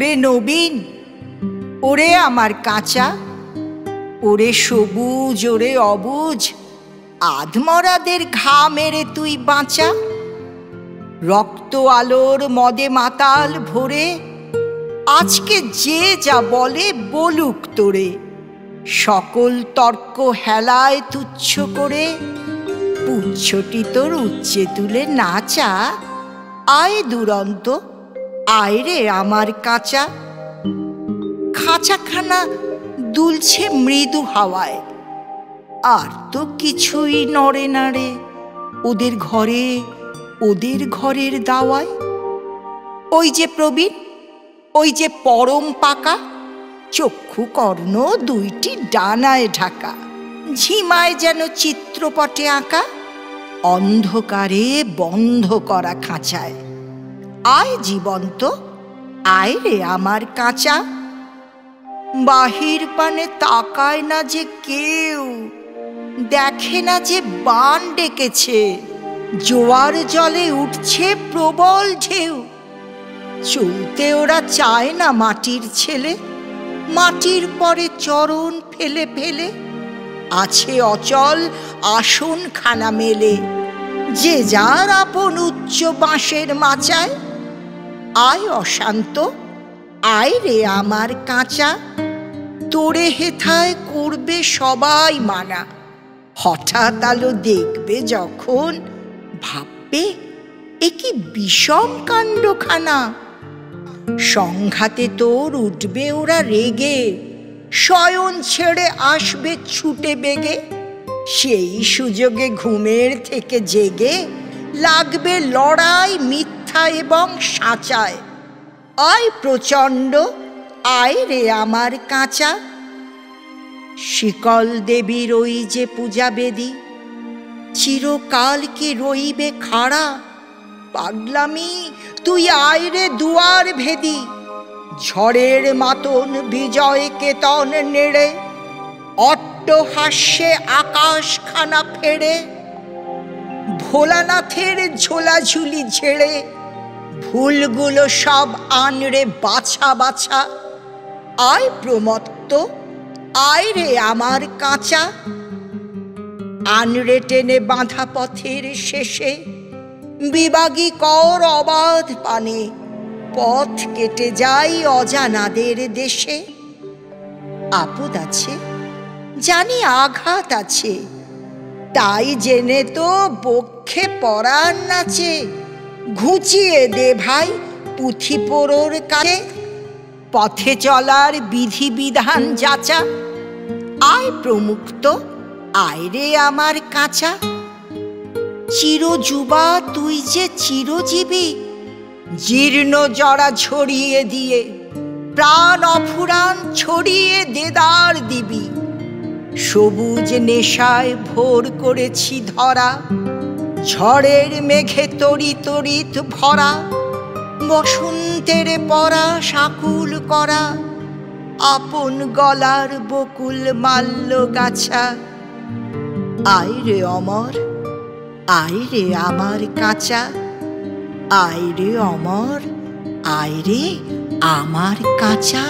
ওরে নবীন, ওরে আমার কাঁচা, ওরে সবুজ ওরে অবুজ, আধমরাদের ঘা মেরে তুই বাঁচা। রক্ত আলোর মদে মাতাল ভরে আজকে যে যা বলে বলুক তোরে, সকল তর্ক হেলায় তুচ্ছ করে পুচ্ছটি তোর উচ্চে তুলে নাচা। আয় দুরন্ত, আয় রে আমার কাঁচা। খাঁচাখানা দুলছে মৃদু হাওয়ায়, আর তো কিছুই নড়ে নাড়ে ওদের ঘরে, ওদের ঘরের দাওয়ায়। ওই যে প্রবীণ, ওই যে পরম পাকা, চক্ষু কর্ণ দুইটি ডানায় ঢাকা, ঝিমায় যেন চিত্রপটে আঁকা, অন্ধকারে বন্ধ করা খাঁচায়। আয় জীবন্ত, আয় রে আমার কাঁচা। বাহির পানে তাকায় না যে কেউ, দেখে না যে বান ডেকেছে, জোয়ার জলে উঠছে প্রবল ঢেউ। চলতে ওরা চায় না মাটির ছেলে, মাটির পরে চরণ ফেলে ফেলে আছে অচল আসন খানা মেলে, যে যার আপন উচ্চ বাঁশের মাচায়। আয় অশান্ত, আয় রে আমার কাঁচা। তোরে হেথায় করবে সবাই মানা, হঠাৎ আলো দেখবে যখন ভাববে এ কি বিষম কাণ্ডখানা। সংঘাতে তোর উঠবে ওরা রেগে, শয়ন ছেড়ে আসবে ছুটে বেগে, সেই সুযোগে ঘুমের থেকে জেগে লাগবে লড়াই মিথ্যা এবং সাঁচায়। আয় প্রচণ্ড, আয় রে আমার কাঁচা। শিকল দেবীর ওই যে পূজা বেদী, চিরকাল কি রইবে খাড়া। পাগলামি তুই আয় রে দুয়ার ভেদি, ঝড়ের মাতন বিজয় কেতন নেড়ে অট্টহাস্যে আকাশখানা ফেড়ে। ভোলানাথের ঝোলাঝুলি ঝেড়ে ভুলগুলো সব আনড়ে বাছা বাছা। আয় প্রমত্ত, আয় রে আমার কাঁচা। আনড়ে টেনে বাঁধা পথের শেষে বিবাগী কর অবাধ পানে, পথ কেটে যাই অজানাদের দেশে। আপদ আছে, জানি আঘাত আছে, তাই জেনে তো বক্ষে পরাণ নাচে। ঘুচিয়ে দে ভাই পুঁথি পোড়োর কাছে, পথে চলার বিধি বিধান যাচা। আয় প্রমুক্ত, আয় রে আমার কাঁচা। চিরযুবা তুই যে চিরজীবী, জীর্ণ জরা ছড়িয়ে দিয়ে প্রাণ অফুরান ছড়িয়ে দেদার দিবি। সবুজ নেশায় ভোর করেছি ধরা, ঝড়ের মেঘে তরিতরিত ভরা। বসন্তের পরা শাকুল করা, আপন গলার বকুল মাল্য গাছা। আয় রে অমর, আয় রে আমার কাঁচা। আয় রে অমর, আয় রে আমার কাঁচা।